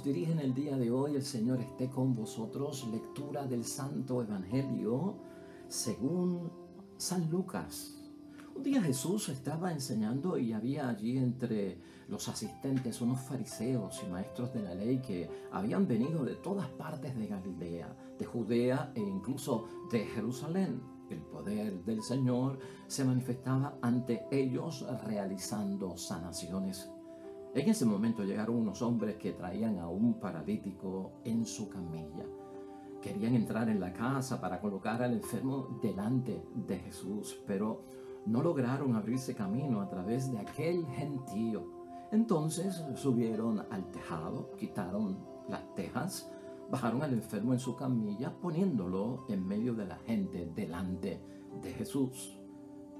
dirige en el día de hoy. El Señor esté con vosotros. Lectura del Santo Evangelio según San Lucas. Un día Jesús estaba enseñando y había allí entre los asistentes unos fariseos y maestros de la ley que habían venido de todas partes de Galilea, de Judea e incluso de Jerusalén. El poder del Señor se manifestaba ante ellos realizando sanaciones. En ese momento llegaron unos hombres que traían a un paralítico en su camilla. Querían entrar en la casa para colocar al enfermo delante de Jesús, pero no lograron abrirse camino a través de aquel gentío. Entonces subieron al tejado, quitaron las tejas, bajaron al enfermo en su camilla, poniéndolo en medio de la gente delante de Jesús.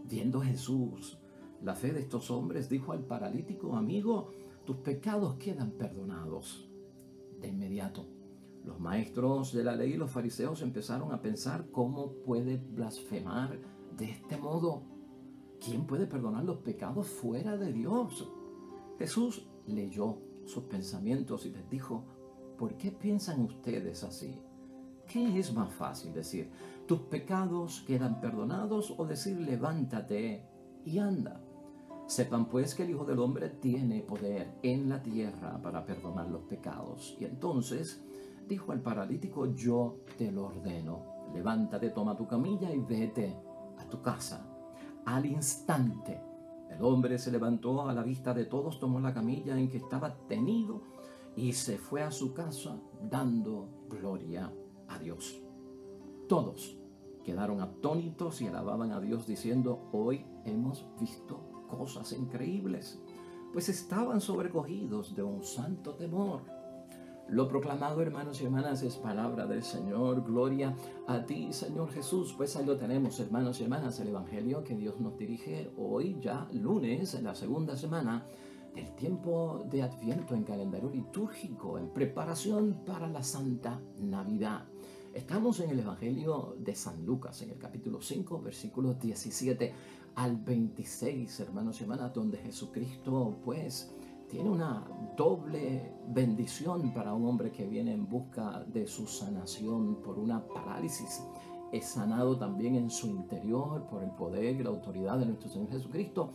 Viendo Jesús la fe de estos hombres, dijo al paralítico: amigo, tus pecados quedan perdonados. De inmediato, los maestros de la ley y los fariseos empezaron a pensar: ¿cómo puede blasfemar de este modo? ¿Quién puede perdonar los pecados fuera de Dios? Jesús leyó sus pensamientos y les dijo: ¿por qué piensan ustedes así? ¿Qué es más fácil decir, tus pecados quedan perdonados, o decir, levántate y anda? Sepan pues que el Hijo del Hombre tiene poder en la tierra para perdonar los pecados. Y entonces dijo al paralítico: yo te lo ordeno, levántate, toma tu camilla y vete a tu casa. Al instante, el hombre se levantó a la vista de todos, tomó la camilla en que estaba tendido y se fue a su casa dando gloria a Dios. Todos quedaron atónitos y alababan a Dios diciendo: hoy hemos visto cosas increíbles, pues estaban sobrecogidos de un santo temor. Lo proclamado, hermanos y hermanas, es palabra del Señor. Gloria a ti, Señor Jesús. Pues ahí lo tenemos, hermanos y hermanas, el Evangelio que Dios nos dirige hoy, ya lunes, en la segunda semana del tiempo de Adviento, en calendario litúrgico, en preparación para la Santa Navidad. Estamos en el Evangelio de San Lucas, en el capítulo 5, versículos 17 al 26, hermanos y hermanas, donde Jesucristo, pues, tiene una doble bendición para un hombre que viene en busca de su sanación por una parálisis. Es sanado también en su interior por el poder y la autoridad de nuestro Señor Jesucristo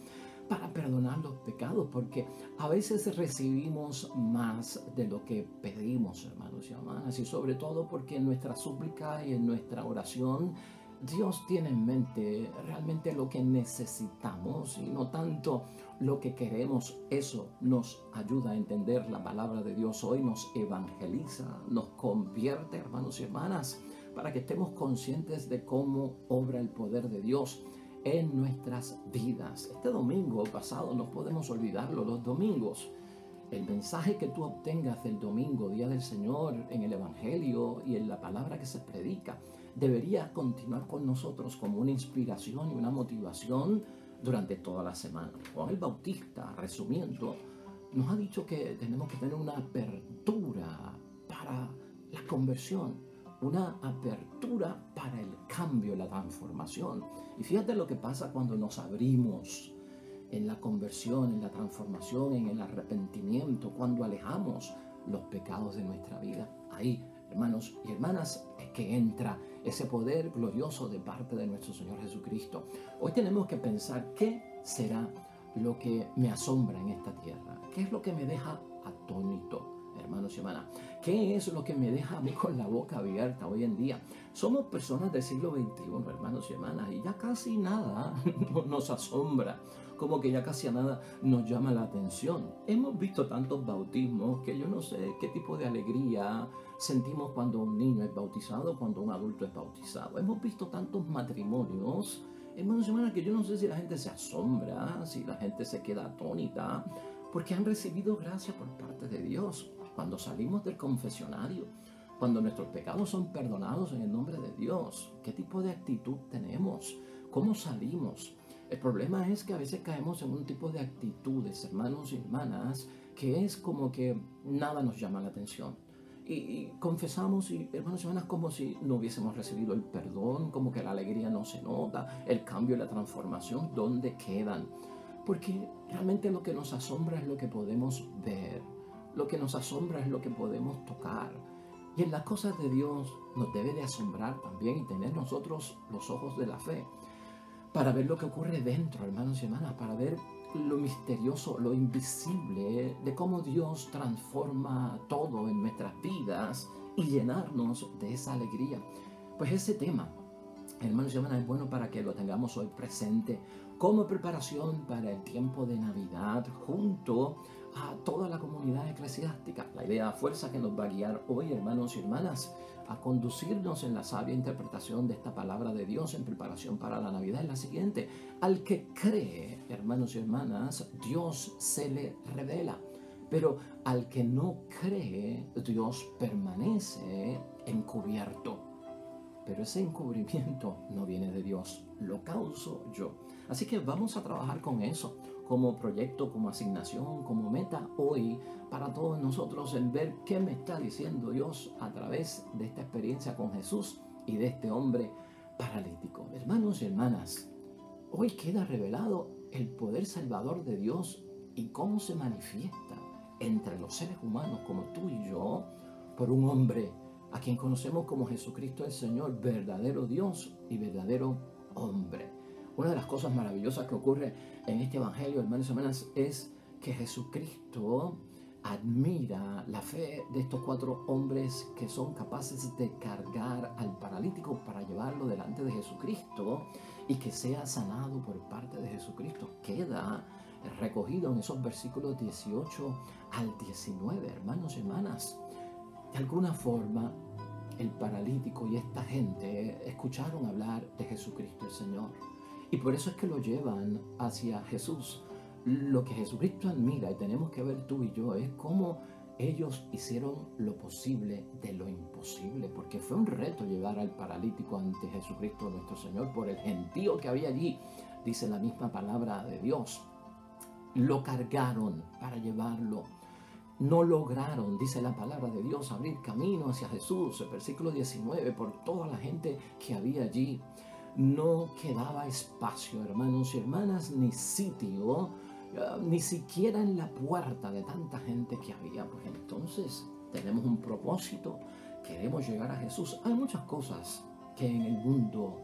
para perdonar los pecados, porque a veces recibimos más de lo que pedimos, hermanos y hermanas, y sobre todo porque en nuestra súplica y en nuestra oración Dios tiene en mente realmente lo que necesitamos y no tanto lo que queremos. Eso nos ayuda a entender la palabra de Dios hoy, nos evangeliza, nos convierte, hermanos y hermanas, para que estemos conscientes de cómo obra el poder de Dios en nuestras vidas. Este domingo pasado no podemos olvidarlo, los domingos. El mensaje que tú obtengas del domingo, Día del Señor, en el Evangelio y en la palabra que se predica, debería continuar con nosotros como una inspiración y una motivación durante toda la semana. Juan el Bautista, resumiendo, nos ha dicho que tenemos que tener una apertura para la conversión, una apertura para el cambio, la transformación. Y fíjate lo que pasa cuando nos abrimos en la conversión, en la transformación, en el arrepentimiento, cuando alejamos los pecados de nuestra vida. Ahí, hermanos y hermanas, es que entra ese poder glorioso de parte de nuestro Señor Jesucristo. Hoy tenemos que pensar: ¿qué será lo que me asombra en esta tierra? ¿Qué es lo que me deja atónito, hermanos y hermanas? ¿Qué es lo que me deja a mí con la boca abierta hoy en día? Somos personas del siglo XXI, hermanos y hermanas, y ya casi nada nos asombra, como que ya casi nada nos llama la atención. Hemos visto tantos bautismos que yo no sé qué tipo de alegría sentimos cuando un niño es bautizado, cuando un adulto es bautizado. Hemos visto tantos matrimonios, hermanos y hermanas, que yo no sé si la gente se asombra, si la gente se queda atónita, porque han recibido gracia por parte de Dios. Cuando salimos del confesionario, cuando nuestros pecados son perdonados en el nombre de Dios, ¿qué tipo de actitud tenemos? ¿Cómo salimos? El problema es que a veces caemos en un tipo de actitudes, hermanos y hermanas, que es como que nada nos llama la atención. Y confesamos, y hermanos y hermanas, como si no hubiésemos recibido el perdón, como que la alegría no se nota, el cambio y la transformación, ¿dónde quedan? Porque realmente lo que nos asombra es lo que podemos ver. lo que nos asombra es lo que podemos tocar. Y en las cosas de Dios nos debe de asombrar también y tener nosotros los ojos de la fe para ver lo que ocurre dentro, hermanos y hermanas, para ver lo misterioso, lo invisible de cómo Dios transforma todo en nuestras vidas y llenarnos de esa alegría. Pues ese tema, hermanos y hermanas, es bueno para que lo tengamos hoy presente como preparación para el tiempo de Navidad junto a toda la comunidad eclesiástica. La idea fuerza que nos va a guiar hoy, hermanos y hermanas, a conducirnos en la sabia interpretación de esta palabra de Dios en preparación para la Navidad es la siguiente: al que cree, hermanos y hermanas, Dios se le revela, pero al que no cree, Dios permanece encubierto. Pero ese encubrimiento no viene de Dios, lo causo yo. Así que vamos a trabajar con eso como proyecto, como asignación, como meta hoy para todos nosotros, en ver qué me está diciendo Dios a través de esta experiencia con Jesús y de este hombre paralítico. Hermanos y hermanas, hoy queda revelado el poder salvador de Dios y cómo se manifiesta entre los seres humanos como tú y yo por un hombre a quien conocemos como Jesucristo el Señor, verdadero Dios y verdadero hombre. Una de las cosas maravillosas que ocurre en este evangelio, hermanos y hermanas, es que Jesucristo admira la fe de estos 4 hombres que son capaces de cargar al paralítico para llevarlo delante de Jesucristo y que sea sanado por parte de Jesucristo. Queda recogido en esos versículos 18 al 19, hermanos y hermanas. De alguna forma, el paralítico y esta gente escucharon hablar de Jesucristo el Señor. Y por eso es que lo llevan hacia Jesús. Lo que Jesucristo admira, y tenemos que ver tú y yo, es cómo ellos hicieron lo posible de lo imposible, porque fue un reto llevar al paralítico ante Jesucristo nuestro Señor por el gentío que había allí, dice la misma palabra de Dios. Lo cargaron para llevarlo. No lograron, dice la palabra de Dios, abrir camino hacia Jesús. El versículo 19, por toda la gente que había allí. No quedaba espacio, hermanos y hermanas, ni sitio, ni siquiera en la puerta de tanta gente que había. Pues entonces tenemos un propósito, queremos llegar a Jesús. Hay muchas cosas que en el mundo,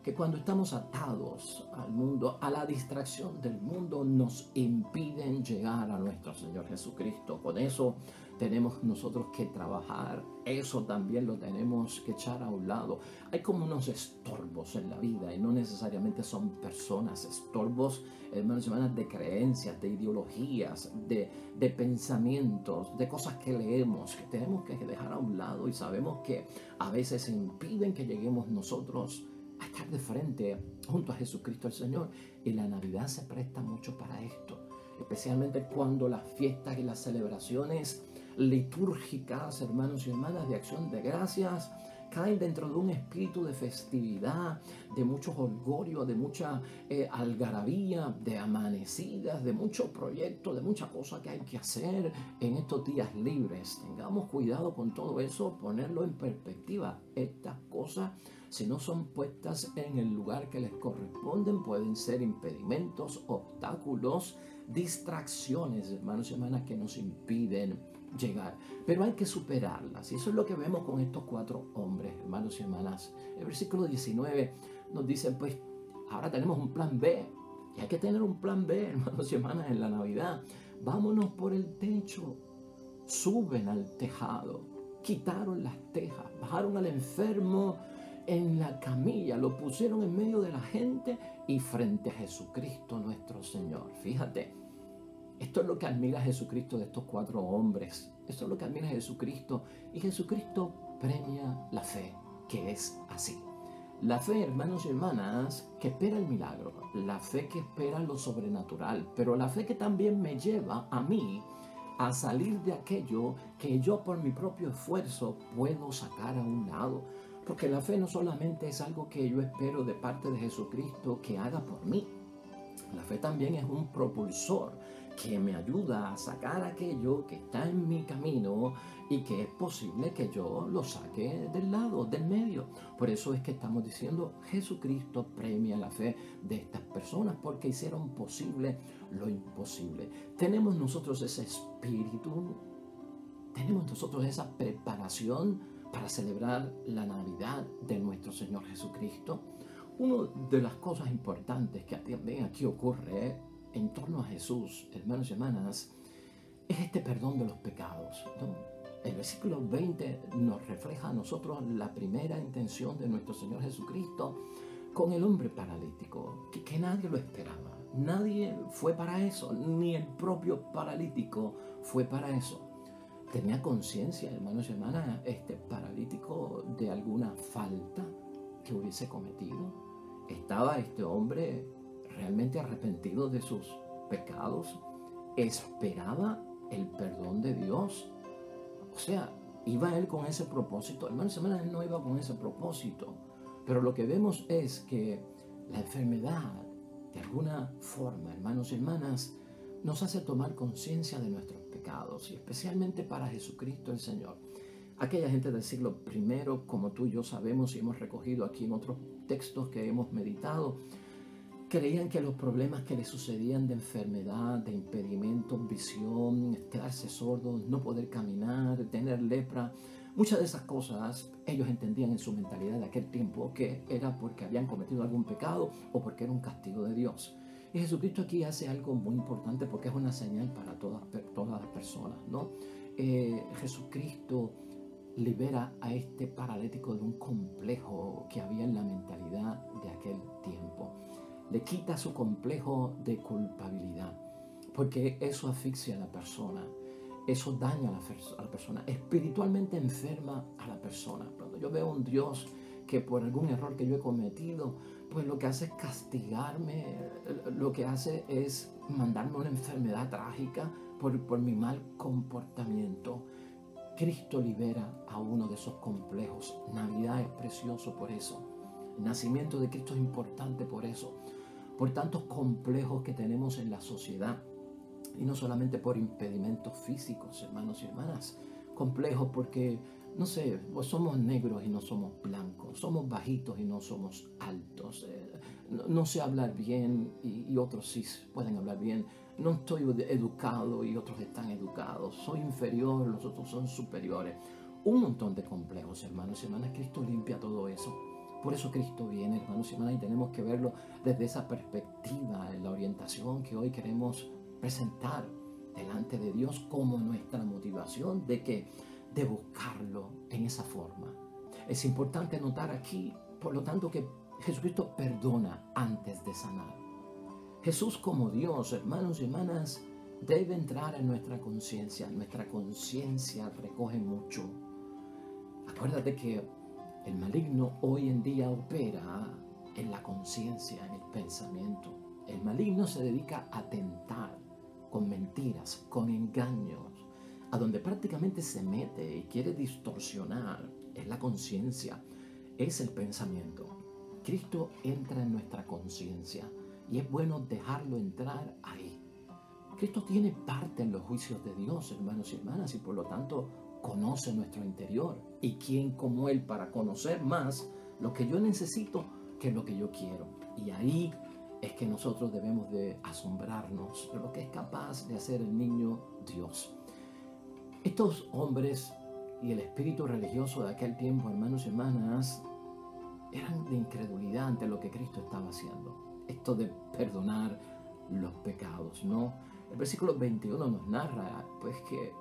que cuando estamos atados al mundo, a la distracción del mundo, nos impiden llegar a nuestro Señor Jesucristo. Con eso tenemos nosotros que trabajar, eso también lo tenemos que echar a un lado. Hay como unos estorbos en la vida y no necesariamente son personas, estorbos, hermanos y hermanas, de creencias, de ideologías, de pensamientos, de cosas que leemos, que tenemos que dejar a un lado y sabemos que a veces impiden que lleguemos nosotros a estar de frente junto a Jesucristo el Señor. Y la Navidad se presta mucho para esto, especialmente cuando las fiestas y las celebraciones litúrgicas, hermanos y hermanas, de acción de gracias, caen dentro de un espíritu de festividad, de mucho jolgorio, de mucha algarabía, de amanecidas, de mucho proyecto, de mucha cosa que hay que hacer en estos días libres. Tengamos cuidado con todo eso, ponerlo en perspectiva. Estas cosas, si no son puestas en el lugar que les corresponden, pueden ser impedimentos, obstáculos, distracciones, hermanos y hermanas, que nos impiden llegar. Pero hay que superarlas. Y eso es lo que vemos con estos 4 hombres, hermanos y hermanas. El versículo 19 nos dice, pues, ahora tenemos un plan B. Y hay que tener un plan B, hermanos y hermanas, en la Navidad. Vámonos por el techo. Suben al tejado. Quitaron las tejas. Bajaron al enfermo en la camilla, lo pusieron en medio de la gente y frente a Jesucristo nuestro Señor. Fíjate, esto es lo que admira Jesucristo de estos 4 hombres. Esto es lo que admira Jesucristo. Y Jesucristo premia la fe, que es así. La fe, hermanos y hermanas, que espera el milagro. La fe que espera lo sobrenatural. Pero la fe que también me lleva a mí a salir de aquello que yo por mi propio esfuerzo puedo sacar a un lado. Porque la fe no solamente es algo que yo espero de parte de Jesucristo que haga por mí. La fe también es un propulsor que me ayuda a sacar aquello que está en mi camino y que es posible que yo lo saque del lado, del medio. Por eso es que estamos diciendo, Jesucristo premia la fe de estas personas porque hicieron posible lo imposible. Tenemos nosotros ese espíritu tenemos nosotros esa preparación para celebrar la Navidad de nuestro Señor Jesucristo. Una de las cosas importantes que también aquí ocurre en torno a Jesús, hermanos y hermanas, es este perdón de los pecados, ¿no? El versículo 20 nos refleja a nosotros la primera intención de nuestro Señor Jesucristo con el hombre paralítico, que nadie lo esperaba. Nadie fue para eso, ni el propio paralítico fue para eso. ¿Tenía conciencia, hermanos y hermanas, este paralítico de alguna falta que hubiese cometido? ¿Estaba este hombre realmente arrepentido de sus pecados? ¿Esperaba el perdón de Dios? O sea, ¿iba él con ese propósito? Hermanos y hermanas, él no iba con ese propósito. Pero lo que vemos es que la enfermedad, de alguna forma, hermanos y hermanas, nos hace tomar conciencia de nuestros pecados, y especialmente para Jesucristo el Señor. Aquella gente del siglo I, como tú y yo sabemos y hemos recogido aquí en otros textos que hemos meditado, creían que los problemas que les sucedían de enfermedad, de impedimentos, visión, quedarse sordos, no poder caminar, tener lepra, muchas de esas cosas ellos entendían en su mentalidad de aquel tiempo que era porque habían cometido algún pecado o porque era un castigo de Dios. Y Jesucristo aquí hace algo muy importante porque es una señal para todas las personas, ¿no? Jesucristo libera a este paralítico de un complejo que había en la mentalidad de aquel tiempo. Le quita su complejo de culpabilidad, porque eso asfixia a la persona, eso daña a la persona, espiritualmente enferma a la persona. Cuando yo veo un Dios que por algún error que yo he cometido, pues lo que hace es castigarme, lo que hace es mandarme una enfermedad trágica por mi mal comportamiento. Cristo libera a uno de esos complejos. Navidad es precioso por eso. El nacimiento de Cristo es importante por eso. Por tantos complejos que tenemos en la sociedad. Y no solamente por impedimentos físicos, hermanos y hermanas. Complejos porque, no sé, pues somos negros y no somos blancos. Somos bajitos y no somos altos. No sé hablar bien y otros sí pueden hablar bien. No estoy educado y otros están educados. Soy inferior, los otros son superiores. Un montón de complejos, hermanos y hermanas. Cristo limpia todo eso. Por eso Cristo viene, hermanos y hermanas, y tenemos que verlo desde esa perspectiva, en la orientación que hoy queremos presentar delante de Dios como nuestra motivación de buscarlo en esa forma. Es importante notar aquí, por lo tanto, que Jesucristo perdona antes de sanar. Jesús como Dios, hermanos y hermanas, debe entrar en nuestra conciencia. Nuestra conciencia recoge mucho. Acuérdate que el maligno hoy en día opera en la conciencia, en el pensamiento. El maligno se dedica a tentar con mentiras, con engaños, a donde prácticamente se mete y quiere distorsionar es la conciencia, es el pensamiento. Cristo entra en nuestra conciencia y es bueno dejarlo entrar ahí. Cristo tiene parte en los juicios de Dios, hermanos y hermanas, y por lo tanto conoce nuestro interior. ¿Y quién como Él para conocer más lo que yo necesito que lo que yo quiero? Y ahí es que nosotros debemos de asombrarnos de lo que es capaz de hacer el niño Dios. Estos hombres y el espíritu religioso de aquel tiempo, hermanos y hermanas, eran de incredulidad ante lo que Cristo estaba haciendo. Esto de perdonar los pecados, ¿no? El versículo 21 nos narra, pues, que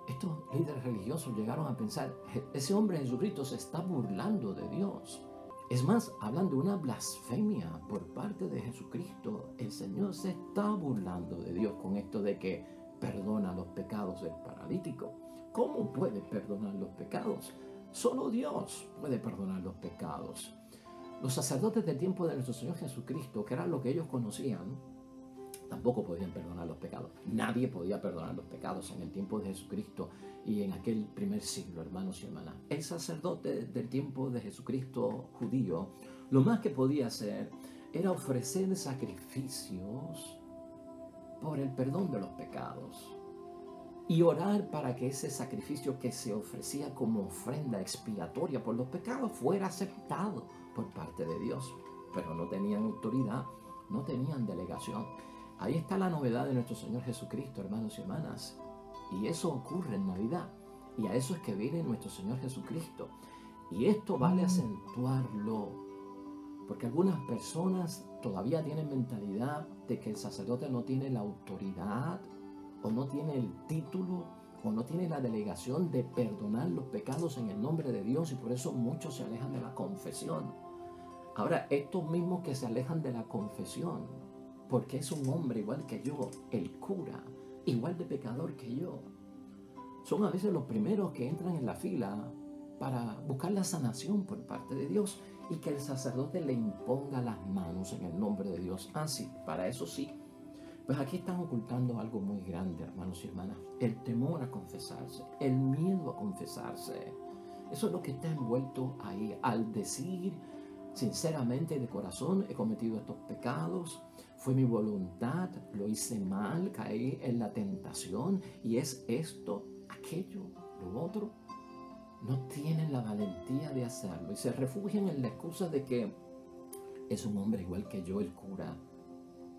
estos líderes religiosos llegaron a pensar, ese hombre Jesucristo se está burlando de Dios. Es más, hablan de una blasfemia por parte de Jesucristo. El Señor se está burlando de Dios con esto de que perdona los pecados del paralítico. ¿Cómo puede perdonar los pecados? Solo Dios puede perdonar los pecados. Los sacerdotes del tiempo de nuestro Señor Jesucristo, que era lo que ellos conocían, tampoco podían perdonar los pecados. Nadie podía perdonar los pecados en el tiempo de Jesucristo y en aquel primer siglo, hermanos y hermanas. El sacerdote del tiempo de Jesucristo judío, lo más que podía hacer era ofrecer sacrificios por el perdón de los pecados y orar para que ese sacrificio que se ofrecía como ofrenda expiatoria por los pecados fuera aceptado por parte de Dios. Pero no tenían autoridad, no tenían delegación. Ahí está la novedad de nuestro Señor Jesucristo, hermanos y hermanas. Y eso ocurre en Navidad. Y a eso es que viene nuestro Señor Jesucristo. Y esto vale acentuarlo, porque algunas personas todavía tienen mentalidad de que el sacerdote no tiene la autoridad, o no tiene el título, o no tiene la delegación de perdonar los pecados en el nombre de Dios, y por eso muchos se alejan de la confesión. Ahora, estos mismos que se alejan de la confesión, porque es un hombre igual que yo, el cura, igual de pecador que yo, son a veces los primeros que entran en la fila para buscar la sanación por parte de Dios y que el sacerdote le imponga las manos en el nombre de Dios. Ah, sí, para eso sí. Pues aquí están ocultando algo muy grande, hermanos y hermanas. El temor a confesarse, el miedo a confesarse. Eso es lo que está envuelto ahí. Al decir sinceramente de corazón, he cometido estos pecados, fue mi voluntad, lo hice mal, caí en la tentación y es esto, aquello, lo otro. No tienen la valentía de hacerlo y se refugian en la excusa de que es un hombre igual que yo, el cura,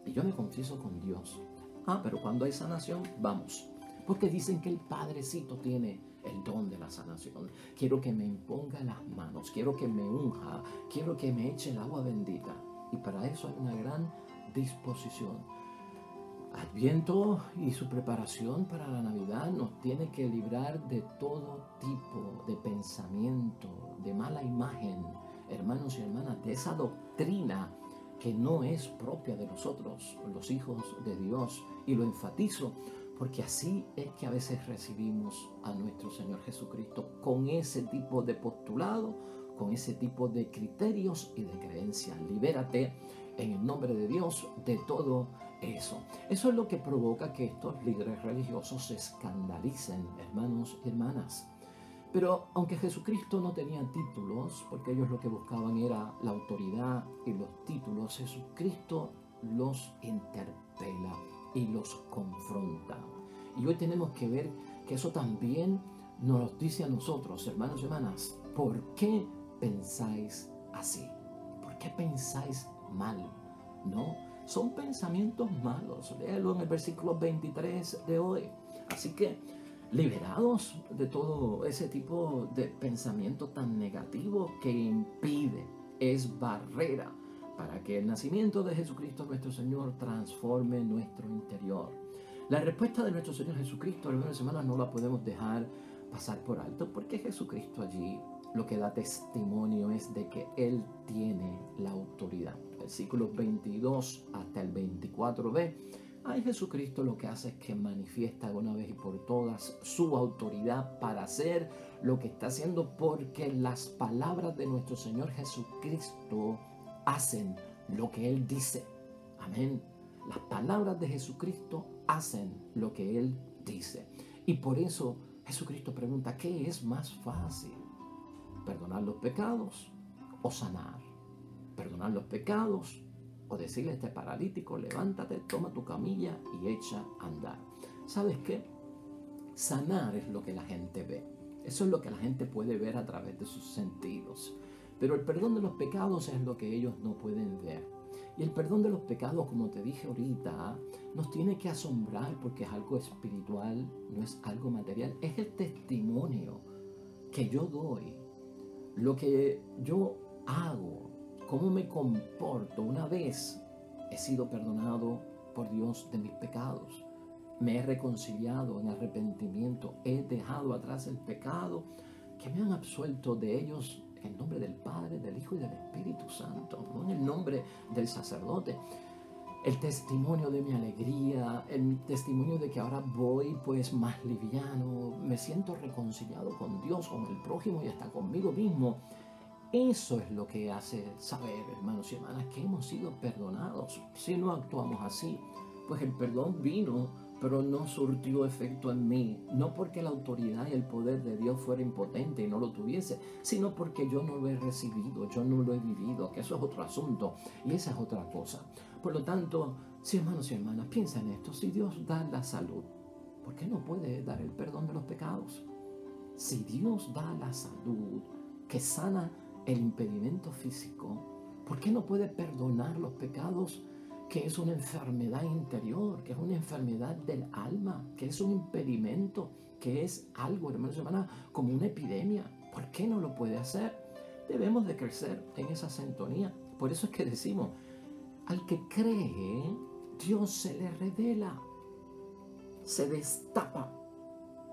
y yo me confieso con Dios. Ah, pero cuando hay sanación, vamos. Porque dicen que el Padrecito tiene el don de la sanación. Quiero que me imponga las manos, quiero que me unja, quiero que me eche el agua bendita. Y para eso hay una gran disposición. Adviento y su preparación para la Navidad nos tiene que librar de todo tipo de pensamiento, de mala imagen, hermanos y hermanas, de esa doctrina que no es propia de nosotros, los hijos de Dios. Y lo enfatizo porque así es que a veces recibimos a nuestro Señor Jesucristo con ese tipo de postulado, con ese tipo de criterios y de creencias. Libérate en el nombre de Dios de todo eso. Eso es lo que provoca que estos líderes religiosos se escandalicen, hermanos y hermanas. Pero aunque Jesucristo no tenía títulos, porque ellos lo que buscaban era la autoridad y los títulos, Jesucristo los interpela y los confronta. Y hoy tenemos que ver que eso también nos dice a nosotros, hermanos y hermanas, ¿por qué pensáis así? ¿Por qué pensáis mal? ¿No? Son pensamientos malos. Léelo en el versículo 23 de hoy. Así que liberados de todo ese tipo de pensamiento tan negativo que impide, es barrera para que el nacimiento de Jesucristo nuestro Señor transforme nuestro interior. La respuesta de nuestro Señor Jesucristo, hermanos y hermanas, no la podemos dejar pasar por alto, porque Jesucristo allí lo que da testimonio es de que Él tiene la autoridad. Versículos 22 hasta el 24b. Ahí Jesucristo lo que hace es que manifiesta de una vez y por todas su autoridad para hacer lo que está haciendo, porque las palabras de nuestro Señor Jesucristo hacen lo que Él dice. Amén. Las palabras de Jesucristo hacen lo que Él dice. Y por eso Jesucristo pregunta, ¿qué es más fácil? ¿Perdonar los pecados o sanar? ¿Perdonar los pecados o decirle a este paralítico, levántate, toma tu camilla y echa a andar? ¿Sabes qué? Sanar es lo que la gente ve. Eso es lo que la gente puede ver a través de sus sentidos. Pero el perdón de los pecados es lo que ellos no pueden ver. Y el perdón de los pecados, como te dije ahorita, nos tiene que asombrar porque es algo espiritual, no es algo material. Es el testimonio que yo doy, lo que yo hago, cómo me comporto una vez he sido perdonado por Dios de mis pecados. Me he reconciliado en arrepentimiento, he dejado atrás el pecado, que me han absuelto de ellos en el nombre del Padre, del Hijo y del Espíritu Santo, no en el nombre del sacerdote. El testimonio de mi alegría, el testimonio de que ahora voy pues más liviano, me siento reconciliado con Dios, con el prójimo y hasta conmigo mismo. Eso es lo que hace saber, hermanos y hermanas, que hemos sido perdonados. Si no actuamos así, pues el perdón vino, pero no surtió efecto en mí. No porque la autoridad y el poder de Dios fuera impotente y no lo tuviese, sino porque yo no lo he recibido, yo no lo he vivido, que eso es otro asunto y esa es otra cosa. Por lo tanto, sí, hermanos y hermanas, piensa en esto. Si Dios da la salud, ¿por qué no puede dar el perdón de los pecados? Si Dios da la salud que sana el impedimento físico, ¿por qué no puede perdonar los pecados que es una enfermedad interior, que es una enfermedad del alma, que es un impedimento, que es algo, hermanos y hermanas, como una epidemia. ¿Por qué no lo puede hacer? Debemos de crecer en esa sintonía. Por eso es que decimos, al que cree, Dios se le revela, se destapa,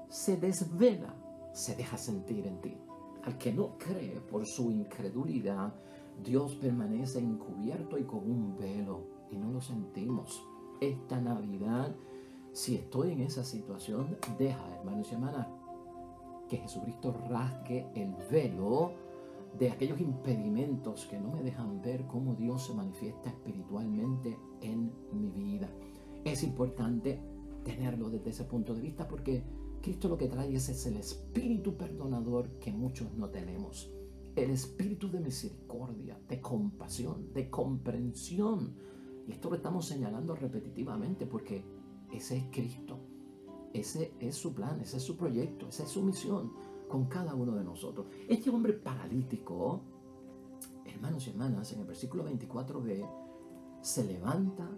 se desvela, se deja sentir en ti. Al que no cree, por su incredulidad, Dios permanece encubierto y con un velo y no lo sentimos. Esta Navidad, si estoy en esa situación, deja, hermanos y hermanas, que Jesucristo rasgue el velo de aquellos impedimentos que no me dejan ver cómo Dios se manifiesta espiritualmente en mi vida. Es importante tenerlo desde ese punto de vista porque Cristo lo que trae es el espíritu perdonador que muchos no tenemos. El espíritu de misericordia, de compasión, de comprensión. Y esto lo estamos señalando repetitivamente porque ese es Cristo. Ese es su plan, ese es su proyecto, esa es su misión con cada uno de nosotros. Este hombre paralítico, hermanos y hermanas, en el versículo 24b, se levanta,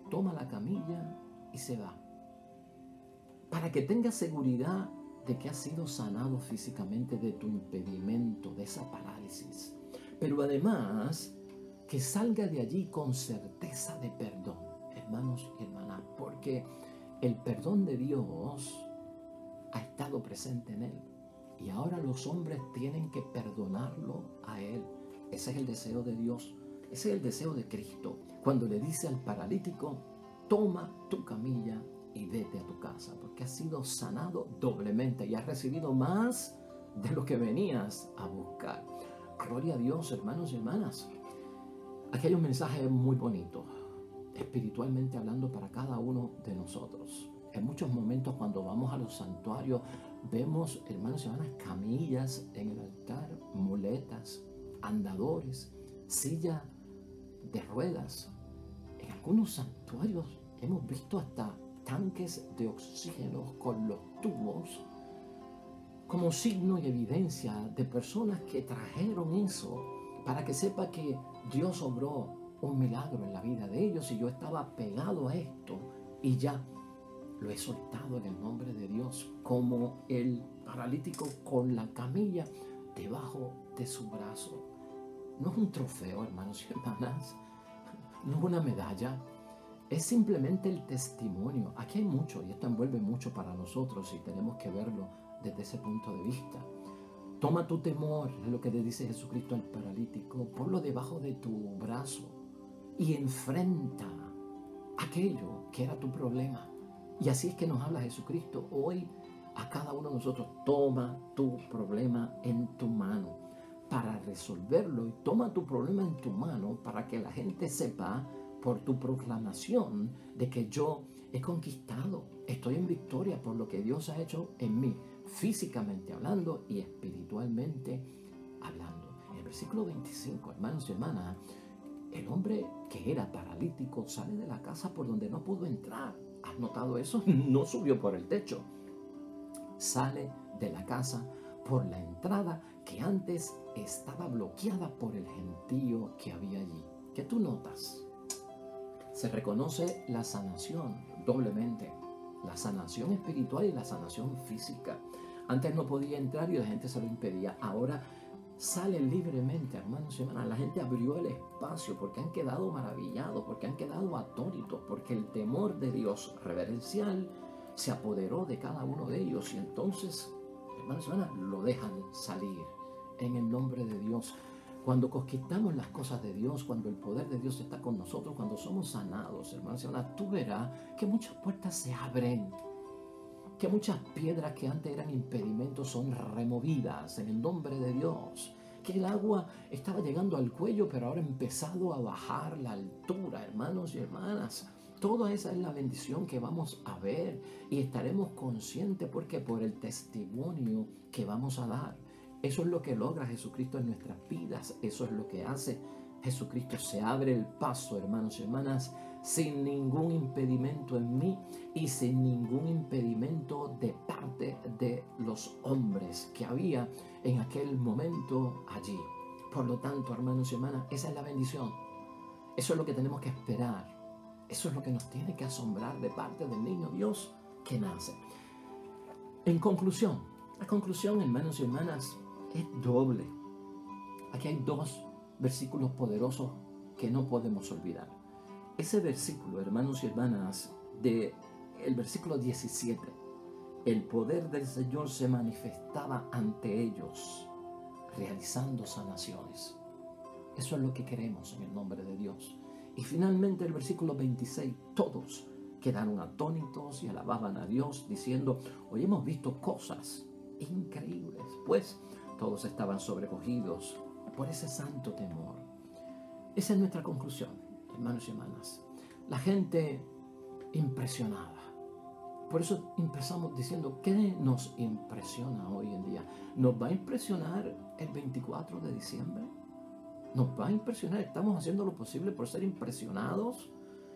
toma la camilla y se va. Para que tengas seguridad de que has sido sanado físicamente de tu impedimento, de esa parálisis. Pero además, que salga de allí con certeza de perdón, hermanos y hermanas, porque el perdón de Dios ha estado presente en él. Y ahora los hombres tienen que perdonarlo a él. Ese es el deseo de Dios. Ese es el deseo de Cristo. Cuando le dice al paralítico, toma tu camilla y vete a tu casa, porque has sido sanado doblemente y has recibido más de lo que venías a buscar. Gloria a Dios, hermanos y hermanas. Aquí hay un mensaje muy bonito, espiritualmente hablando para cada uno de nosotros. En muchos momentos cuando vamos a los santuarios, vemos, hermanos y hermanas, camillas en el altar, muletas, andadores, silla de ruedas. En algunos santuarios hemos visto hasta tanques de oxígeno con los tubos como signo y evidencia de personas que trajeron eso para que sepa que Dios obró un milagro en la vida de ellos y yo estaba pegado a esto y ya lo he soltado en el nombre de Dios, como el paralítico con la camilla debajo de su brazo. No es un trofeo, hermanos y hermanas, no es una medalla, es simplemente el testimonio. Aquí hay mucho y esto envuelve mucho para nosotros y tenemos que verlo desde ese punto de vista. Toma tu temor, es lo que le dice Jesucristo al paralítico, ponlo debajo de tu brazo y enfrenta aquello que era tu problema. Y así es que nos habla Jesucristo hoy a cada uno de nosotros. Toma tu problema en tu mano para resolverlo y toma tu problema en tu mano para que la gente sepa por tu proclamación de que yo he conquistado, estoy en victoria por lo que Dios ha hecho en mí, físicamente hablando y espiritualmente hablando. En el versículo 25, hermanos y hermanas, el hombre que era paralítico sale de la casa por donde no pudo entrar. ¿Has notado eso? No subió por el techo. Sale de la casa por la entrada que antes estaba bloqueada por el gentío que había allí. ¿Qué tú notas? Se reconoce la sanación doblemente. La sanación espiritual y la sanación física. Antes no podía entrar y la gente se lo impedía. Ahora sale libremente, hermanos y hermanas. La gente abrió el espacio porque han quedado maravillados, porque han quedado atónitos, porque el temor de Dios reverencial se apoderó de cada uno de ellos y entonces, hermanos y hermanas, lo dejan salir en el nombre de Dios. Cuando conquistamos las cosas de Dios, cuando el poder de Dios está con nosotros, cuando somos sanados, hermanos y hermanas, tú verás que muchas puertas se abren, que muchas piedras que antes eran impedimentos son removidas en el nombre de Dios, que el agua estaba llegando al cuello pero ahora ha empezado a bajar la altura, hermanos y hermanas. Toda esa es la bendición que vamos a ver y estaremos conscientes porque por el testimonio que vamos a dar. Eso es lo que logra Jesucristo en nuestras vidas, eso es lo que hace Jesucristo. Se abre el paso, hermanos y hermanas, sin ningún impedimento en mí y sin ningún impedimento de parte de los hombres que había en aquel momento allí. Por lo tanto, hermanos y hermanas, esa es la bendición. Eso es lo que tenemos que esperar. Eso es lo que nos tiene que asombrar de parte del niño Dios que nace. En conclusión, la conclusión, hermanos y hermanas, es doble. Aquí hay dos versículos poderosos que no podemos olvidar. Ese versículo, hermanos y hermanas, del versículo 17, el poder del Señor se manifestaba ante ellos, realizando sanaciones. Eso es lo que queremos en el nombre de Dios. Y finalmente el versículo 26, todos quedaron atónitos y alababan a Dios diciendo, hoy hemos visto cosas increíbles, pues todos estaban sobrecogidos por ese santo temor. Esa es nuestra conclusión, hermanos y hermanas. La gente impresionada. Por eso empezamos diciendo, ¿qué nos impresiona hoy en día? ¿Nos va a impresionar el 24 de diciembre? Nos va a impresionar, estamos haciendo lo posible por ser impresionados.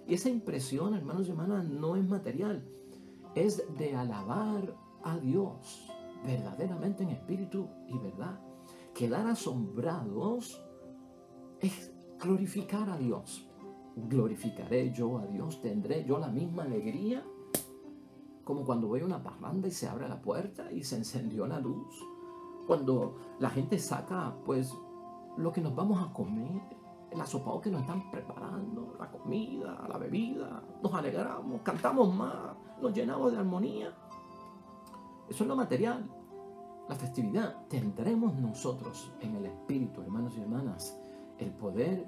Y esa impresión, hermanos y hermanas, no es material, es de alabar a Dios verdaderamente en espíritu y verdad. Quedar asombrados es glorificar a Dios. Glorificaré yo a Dios, tendré yo la misma alegría como cuando voy a una parranda y se abre la puerta y se encendió la luz. Cuando la gente saca, pues, lo que nos vamos a comer, el asopado que nos están preparando, la comida, la bebida, nos alegramos, cantamos más, nos llenamos de armonía. Eso es lo material. La festividad, tendremos nosotros en el espíritu, hermanos y hermanas, el poder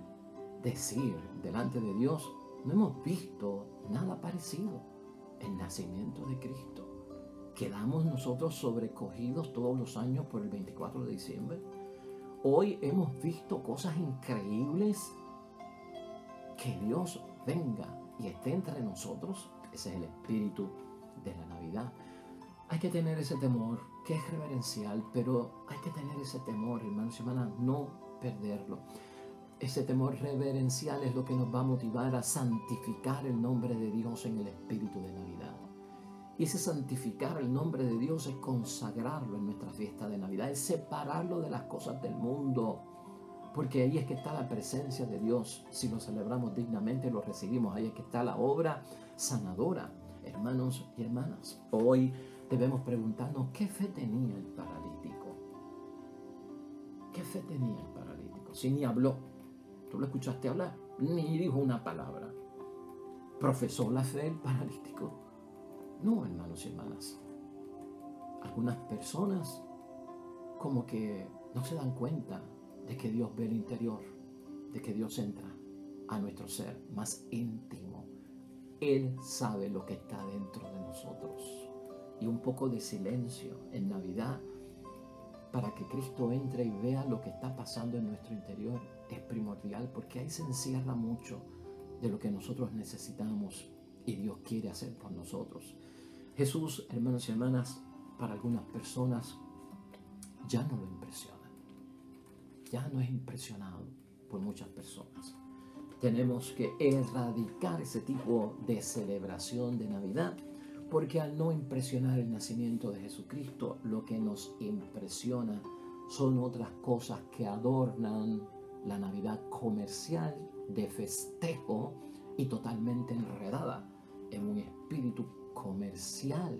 decir delante de Dios, no hemos visto nada parecido. El nacimiento de Cristo. Quedamos nosotros sobrecogidos todos los años por el 24 de diciembre. Hoy hemos visto cosas increíbles. Que Dios venga y esté entre nosotros. Ese es el espíritu de la Navidad. Hay que tener ese temor, que es reverencial, pero hay que tener ese temor, hermanos y hermanas, no perderlo. Ese temor reverencial es lo que nos va a motivar a santificar el nombre de Dios en el espíritu de Navidad. Y ese santificar el nombre de Dios es consagrarlo en nuestra fiesta de Navidad, es separarlo de las cosas del mundo, porque ahí es que está la presencia de Dios. Si lo celebramos dignamente, lo recibimos, ahí es que está la obra sanadora, hermanos y hermanas. Hoy debemos preguntarnos, ¿qué fe tenía el paralítico? ¿Qué fe tenía el paralítico? Si ni habló. ¿Tú lo escuchaste hablar? Ni dijo una palabra. ¿Profesó la fe el paralítico? No, hermanos y hermanas. Algunas personas como que no se dan cuenta de que Dios ve el interior, de que Dios entra a nuestro ser más íntimo. Él sabe lo que está dentro de nosotros. Y un poco de silencio en Navidad para que Cristo entre y vea lo que está pasando en nuestro interior es primordial, porque ahí se encierra mucho de lo que nosotros necesitamos y Dios quiere hacer por nosotros. Jesús, hermanos y hermanas, para algunas personas ya no lo impresiona. Ya no es impresionado por muchas personas. Tenemos que erradicar ese tipo de celebración de Navidad, porque al no impresionar el nacimiento de Jesucristo, lo que nos impresiona son otras cosas que adornan la Navidad comercial, de festejo y totalmente enredada en un espíritu comercial,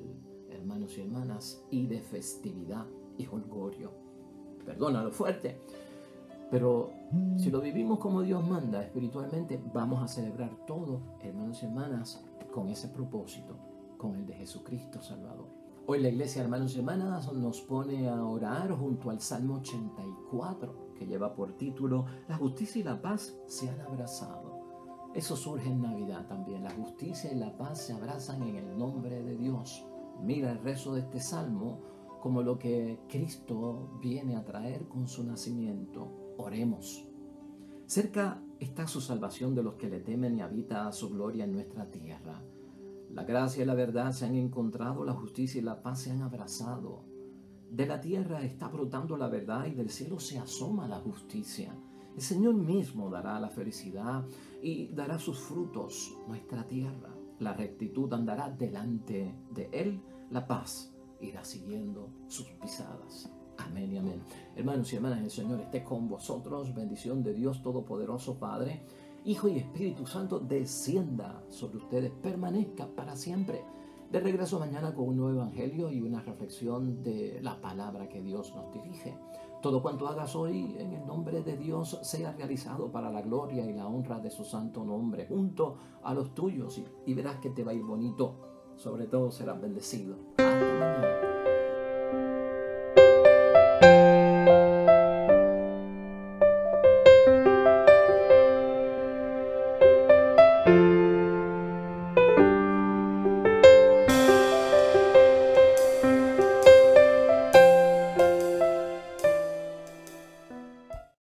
hermanos y hermanas, y de festividad y jolgorio. Perdona lo fuerte, pero si lo vivimos como Dios manda espiritualmente, vamos a celebrar todo, hermanos y hermanas, con ese propósito, con el de Jesucristo Salvador. Hoy la iglesia, hermanos y hermanas, nos pone a orar junto al Salmo 84, que lleva por título La justicia y la paz se han abrazado. Eso surge en Navidad también. La justicia y la paz se abrazan en el nombre de Dios. Mira el rezo de este salmo como lo que Cristo viene a traer con su nacimiento. Oremos. Cerca está su salvación de los que le temen y habita su gloria en nuestra tierra. La gracia y la verdad se han encontrado, la justicia y la paz se han abrazado. De la tierra está brotando la verdad y del cielo se asoma la justicia. El Señor mismo dará la felicidad y dará sus frutos nuestra tierra. La rectitud andará delante de Él, la paz irá siguiendo sus pisadas. Amén y amén. Hermanos y hermanas, el Señor esté con vosotros. Bendición de Dios Todopoderoso, Padre, Hijo y Espíritu Santo descienda sobre ustedes, permanezca para siempre. De regreso mañana con un nuevo evangelio y una reflexión de la palabra que Dios nos dirige. Todo cuanto hagas hoy en el nombre de Dios sea realizado para la gloria y la honra de su santo nombre, junto a los tuyos, y verás que te va a ir bonito. Sobre todo serás bendecido. Hasta mañana.